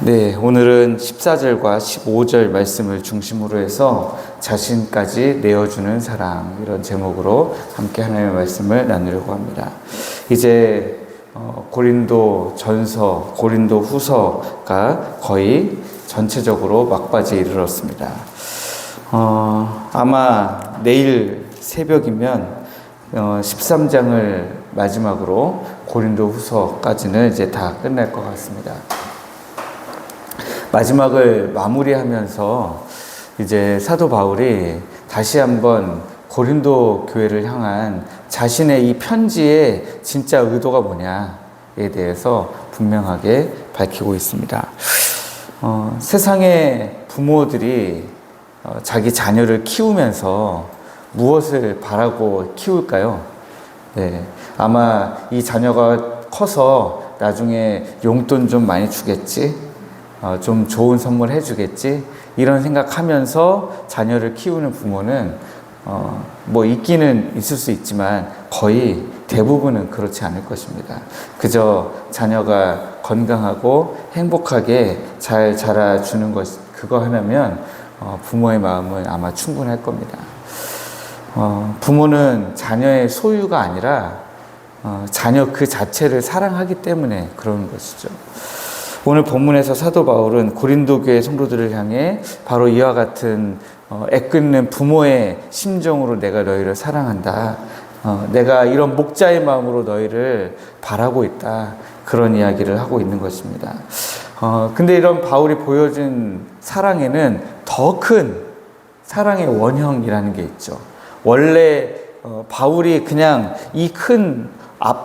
네, 오늘은 14절과 15절 말씀을 중심으로 해서 자신까지 내어주는 사랑, 이런 제목으로 함께 하나님의 말씀을 나누려고 합니다. 이제 고린도 전서, 고린도 후서가 거의 전체적으로 막바지에 이르렀습니다. 아마 내일 새벽이면 13장을 마지막으로 고린도 후서까지는 이제 다 끝날 것 같습니다. 마지막을 마무리하면서 이제 사도 바울이 다시 한번 고린도 교회를 향한 자신의 이 편지의 진짜 의도가 뭐냐에 대해서 분명하게 밝히고 있습니다. 세상의 부모들이 자기 자녀를 키우면서 무엇을 바라고 키울까요? 네, 아마 이 자녀가 커서 나중에 용돈 좀 많이 주겠지? 좀 좋은 선물 해주겠지? 이런 생각하면서 자녀를 키우는 부모는 뭐 있기는 있을 수 있지만 거의 대부분은 그렇지 않을 것입니다. 그저 자녀가 건강하고 행복하게 잘 자라주는 것, 그거 하나면 부모의 마음은 아마 충분할 겁니다. 부모는 자녀의 소유가 아니라 자녀 그 자체를 사랑하기 때문에 그러는 것이죠. 오늘 본문에서 사도 바울은 고린도 교회 성도들을 향해 바로 이와 같은 애끓는 부모의 심정으로 내가 너희를 사랑한다. 내가 이런 목자의 마음으로 너희를 바라고 있다. 그런 이야기를 하고 있는 것입니다. 근데 이런 바울이 보여준 사랑에는 더 큰 사랑의 원형이라는 게 있죠. 원래 바울이 그냥 이 큰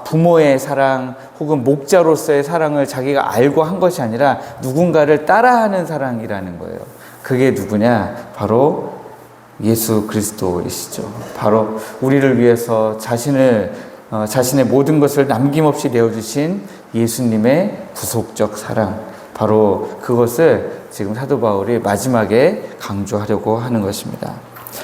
부모의 사랑 혹은 목자로서의 사랑을 자기가 알고 한 것이 아니라 누군가를 따라하는 사랑이라는 거예요. 그게 누구냐? 바로 예수 그리스도이시죠. 바로 우리를 위해서 자신의 모든 것을 남김없이 내어주신 예수님의 구속적 사랑, 바로 그것을 지금 사도 바울이 마지막에 강조하려고 하는 것입니다.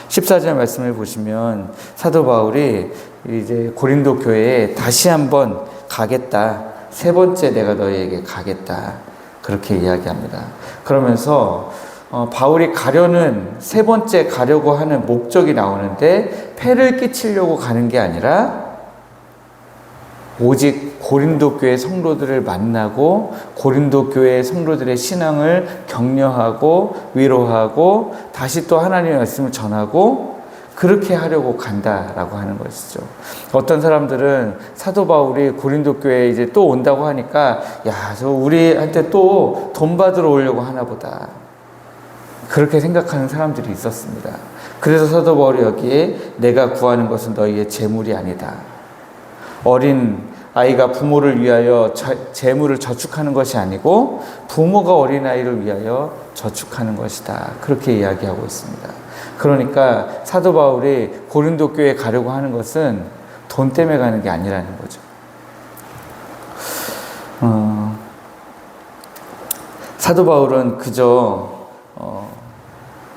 14절 말씀을 보시면 사도 바울이 이제 고린도 교회에 다시 한번 가겠다. 세 번째 내가 너희에게 가겠다. 그렇게 이야기합니다. 그러면서 바울이 가려는 세 번째 가려고 하는 목적이 나오는데 폐를 끼치려고 가는 게 아니라 오직 고린도 교회 성도들을 만나고 고린도 교회 성도들의 신앙을 격려하고 위로하고 다시 또 하나님의 말씀을 전하고 그렇게 하려고 간다라고 하는 것이죠. 어떤 사람들은 사도 바울이 고린도 교회에 이제 또 온다고 하니까 저 우리한테 또 돈 받으러 오려고 하나 보다. 그렇게 생각하는 사람들이 있었습니다. 그래서 사도 바울이 여기에 내가 구하는 것은 너희의 재물이 아니다. 어린 아이가 부모를 위하여 재물을 저축하는 것이 아니고 부모가 어린 아이를 위하여 저축하는 것이다. 그렇게 이야기하고 있습니다. 그러니까 사도 바울이 고린도 교회에 가려고 하는 것은 돈 때문에 가는 게 아니라는 거죠. 사도 바울은 그저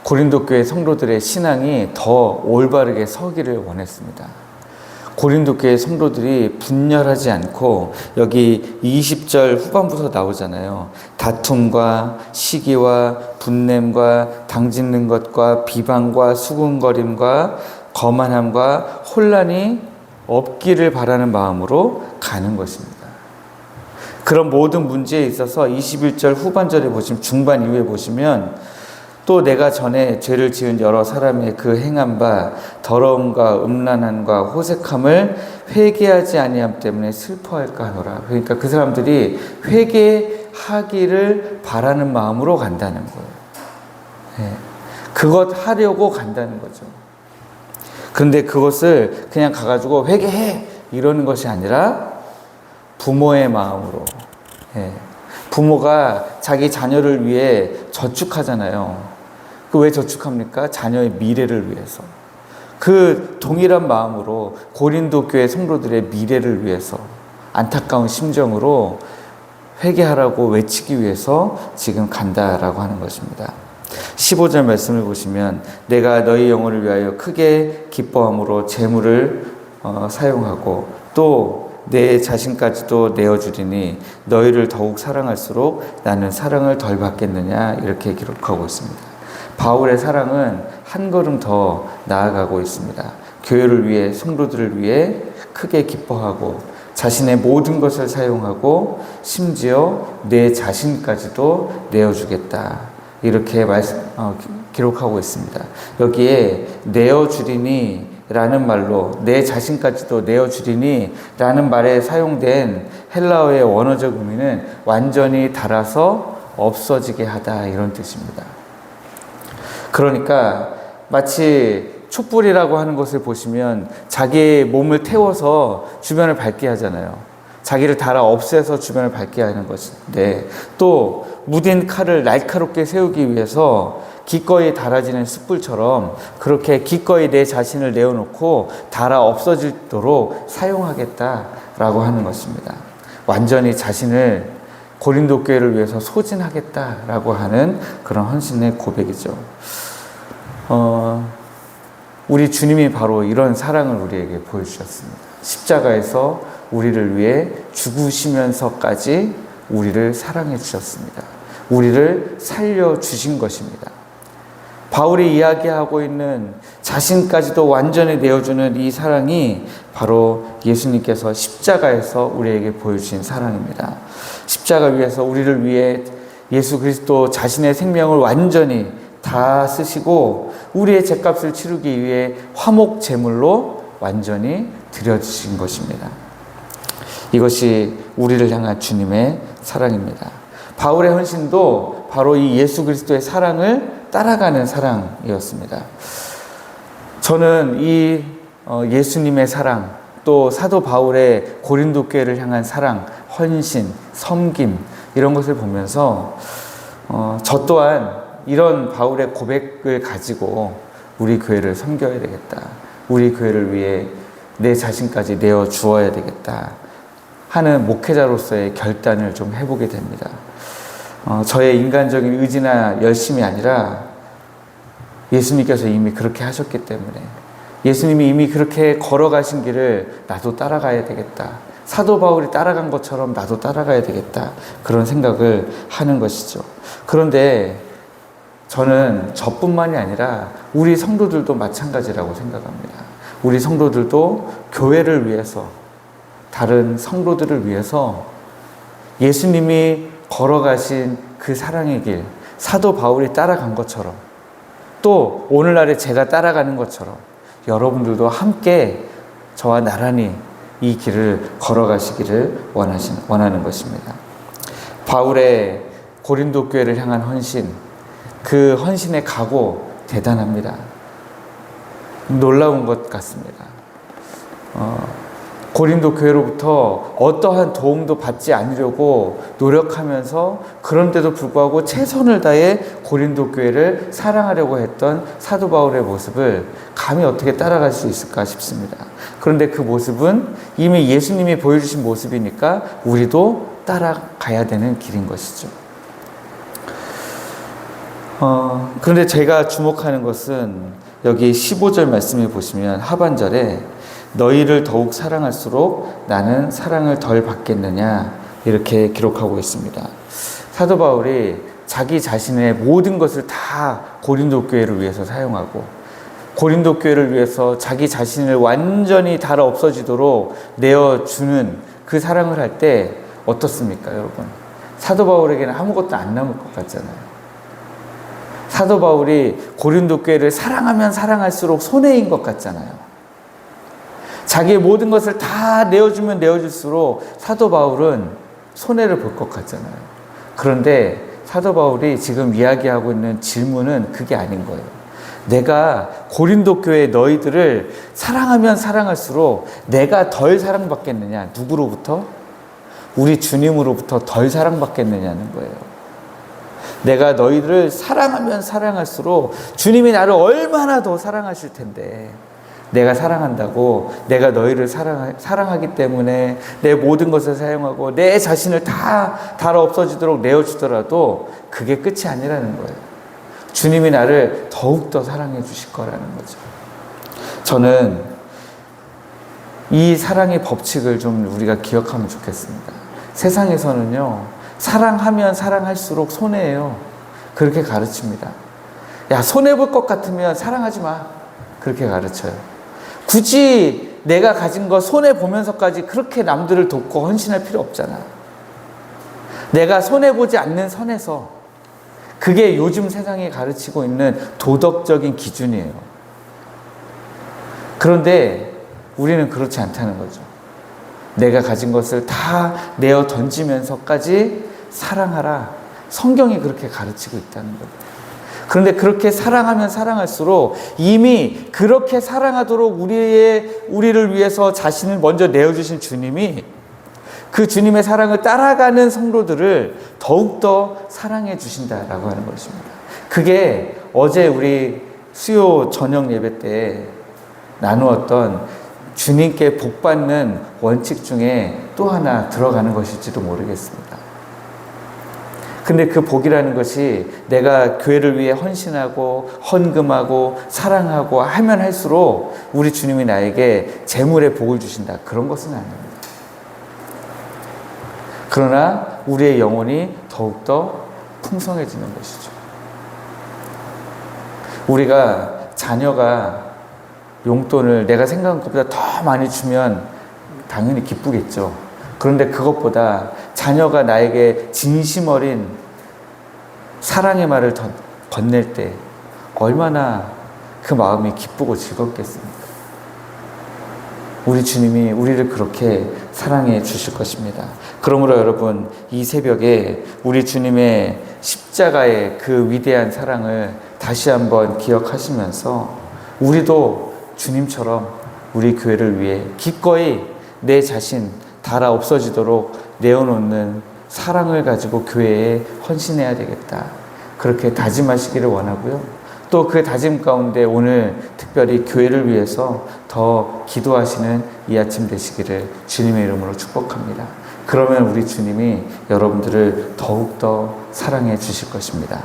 고린도 교회 성도들의 신앙이 더 올바르게 서기를 원했습니다. 고린도 교회 성도들이 분열하지 않고 여기 20절 후반부터 나오잖아요. 다툼과 시기와 분냄과 당짓는 것과 비방과 수군거림과 거만함과 혼란이 없기를 바라는 마음으로 가는 것입니다. 그런 모든 문제에 있어서 21절 후반절에 보시면 중반 이후에 보시면 또 내가 전에 죄를 지은 여러 사람의 그 행한 바 더러움과 음란함과 호색함을 회개하지 아니함 때문에 슬퍼할까 하노라. 그러니까 그 사람들이 회개하기를 바라는 마음으로 간다는 거예요. 네. 그것 하려고 간다는 거죠. 그런데 그것을 그냥 가가지고 회개해 이러는 것이 아니라 부모의 마음으로. 네. 부모가 자기 자녀를 위해 저축하잖아요. 왜 저축합니까? 자녀의 미래를 위해서. 그 동일한 마음으로 고린도 교회 성도들의 미래를 위해서 안타까운 심정으로 회개하라고 외치기 위해서 지금 간다라고 하는 것입니다. 15절 말씀을 보시면 내가 너희 영혼을 위하여 크게 기뻐함으로 재물을 사용하고 또 내 자신까지도 내어주리니 너희를 더욱 사랑할수록 나는 사랑을 덜 받겠느냐, 이렇게 기록하고 있습니다. 바울의 사랑은 한 걸음 더 나아가고 있습니다. 교회를 위해, 성도들을 위해 크게 기뻐하고 자신의 모든 것을 사용하고 심지어 내 자신까지도 내어주겠다, 이렇게 기록하고 있습니다. 여기에 내어주리니 라는 말로 내 자신까지도 내어주리니 라는 말에 사용된 헬라어의 원어적 의미는 완전히 닳아서 없어지게 하다, 이런 뜻입니다. 그러니까 마치 촛불이라고 하는 것을 보시면 자기의 몸을 태워서 주변을 밝게 하잖아요. 자기를 달아 없애서 주변을 밝게 하는 것인데, 또 무딘 칼을 날카롭게 세우기 위해서 기꺼이 달아지는 숯불처럼 그렇게 기꺼이 내 자신을 내어놓고 달아 없어지도록 사용하겠다라고 하는 것입니다. 완전히 자신을 고린도 교회를 위해서 소진하겠다라고 하는 그런 헌신의 고백이죠. 우리 주님이 바로 이런 사랑을 우리에게 보여주셨습니다. 십자가에서 우리를 위해 죽으시면서까지 우리를 사랑해 주셨습니다. 우리를 살려주신 것입니다. 바울이 이야기하고 있는 자신까지도 완전히 내어주는 이 사랑이 바로 예수님께서 십자가에서 우리에게 보여주신 사랑입니다. 십자가 위에서 우리를 위해 예수 그리스도 자신의 생명을 완전히 다 쓰시고 우리의 죗값을 치르기 위해 화목 제물로 완전히 드려주신 것입니다. 이것이 우리를 향한 주님의 사랑입니다. 바울의 헌신도 바로 이 예수 그리스도의 사랑을 따라가는 사랑이었습니다. 저는 이 예수님의 사랑, 또 사도 바울의 고린도 교회를 향한 사랑, 헌신, 섬김, 이런 것을 보면서 저 또한 이런 바울의 고백을 가지고 우리 교회를 섬겨야 되겠다, 우리 교회를 위해 내 자신까지 내어 주어야 되겠다 하는 목회자로서의 결단을 좀 해보게 됩니다. 저의 인간적인 의지나 열심이 아니라 예수님께서 이미 그렇게 하셨기 때문에, 예수님이 이미 그렇게 걸어가신 길을 나도 따라가야 되겠다, 사도 바울이 따라간 것처럼 나도 따라가야 되겠다, 그런 생각을 하는 것이죠. 그런데 저는 저뿐만이 아니라 우리 성도들도 마찬가지라고 생각합니다. 우리 성도들도 교회를 위해서, 다른 성도들을 위해서 예수님이 걸어가신 그 사랑의 길, 사도 바울이 따라간 것처럼, 또 오늘날에 제가 따라가는 것처럼 여러분들도 함께 저와 나란히 이 길을 걸어가시기를 원하는 것입니다. 바울의 고린도 교회를 향한 헌신, 그 헌신의 각오 대단합니다. 놀라운 것 같습니다. 고린도 교회로부터 어떠한 도움도 받지 않으려고 노력하면서, 그런데도 불구하고 최선을 다해 고린도 교회를 사랑하려고 했던 사도 바울의 모습을 감히 어떻게 따라갈 수 있을까 싶습니다. 그런데 그 모습은 이미 예수님이 보여주신 모습이니까 우리도 따라가야 되는 길인 것이죠. 그런데 제가 주목하는 것은 여기 15절 말씀에 보시면 하반절에 너희를 더욱 사랑할수록 나는 사랑을 덜 받겠느냐, 이렇게 기록하고 있습니다. 사도 바울이 자기 자신의 모든 것을 다 고린도 교회를 위해서 사용하고 고린도 교회를 위해서 자기 자신을 완전히 달아 없어지도록 내어주는 그 사랑을 할 때 어떻습니까, 여러분? 사도 바울에게는 아무것도 안 남을 것 같잖아요. 사도 바울이 고린도 교회를 사랑하면 사랑할수록 손해인 것 같잖아요. 자기의 모든 것을 다 내어주면 내어줄수록 사도 바울은 손해를 볼 것 같잖아요. 그런데 사도 바울이 지금 이야기하고 있는 질문은 그게 아닌 거예요. 내가 고린도 교회 너희들을 사랑하면 사랑할수록 내가 덜 사랑받겠느냐? 누구로부터? 우리 주님으로부터 덜 사랑받겠느냐는 거예요. 내가 너희들을 사랑하면 사랑할수록 주님이 나를 얼마나 더 사랑하실 텐데, 내가 사랑한다고, 내가 너희를 사랑하기 때문에 내 모든 것을 사용하고 내 자신을 다 달아 없어지도록 내어주더라도 그게 끝이 아니라는 거예요. 주님이 나를 더욱더 사랑해 주실 거라는 거죠. 저는 이 사랑의 법칙을 좀 우리가 기억하면 좋겠습니다. 세상에서는요, 사랑하면 사랑할수록 손해예요. 그렇게 가르칩니다. 야, 손해볼 것 같으면 사랑하지 마. 그렇게 가르쳐요. 굳이 내가 가진 거 손해보면서까지 그렇게 남들을 돕고 헌신할 필요 없잖아. 내가 손해보지 않는 선에서, 그게 요즘 세상이 가르치고 있는 도덕적인 기준이에요. 그런데 우리는 그렇지 않다는 거죠. 내가 가진 것을 다 내어 던지면서까지 사랑하라. 성경이 그렇게 가르치고 있다는 겁니다. 그런데 그렇게 사랑하면 사랑할수록 이미 그렇게 사랑하도록 우리를 위해서 자신을 먼저 내어주신 주님이 그 주님의 사랑을 따라가는 성도들을 더욱더 사랑해 주신다라고 하는 것입니다. 그게 어제 우리 수요 저녁 예배 때 나누었던 주님께 복받는 원칙 중에 또 하나 들어가는 것일지도 모르겠습니다. 근데 그 복이라는 것이 내가 교회를 위해 헌신하고 헌금하고 사랑하고 하면 할수록 우리 주님이 나에게 재물의 복을 주신다. 그런 것은 아닙니다. 그러나 우리의 영혼이 더욱더 풍성해지는 것이죠. 우리가 자녀가 용돈을 내가 생각한 것보다 더 많이 주면 당연히 기쁘겠죠. 그런데 그것보다 자녀가 나에게 진심 어린 사랑의 말을 건넬 때 얼마나 그 마음이 기쁘고 즐겁겠습니까? 우리 주님이 우리를 그렇게 사랑해 주실 것입니다. 그러므로 여러분, 이 새벽에 우리 주님의 십자가의 그 위대한 사랑을 다시 한번 기억하시면서 우리도 주님처럼 우리 교회를 위해 기꺼이 내 자신 달아 없어지도록 내어놓는 사랑을 가지고 교회에 헌신해야 되겠다. 그렇게 다짐하시기를 원하고요. 또 그 다짐 가운데 오늘 특별히 교회를 위해서 더 기도하시는 이 아침 되시기를 주님의 이름으로 축복합니다. 그러면 우리 주님이 여러분들을 더욱더 사랑해 주실 것입니다.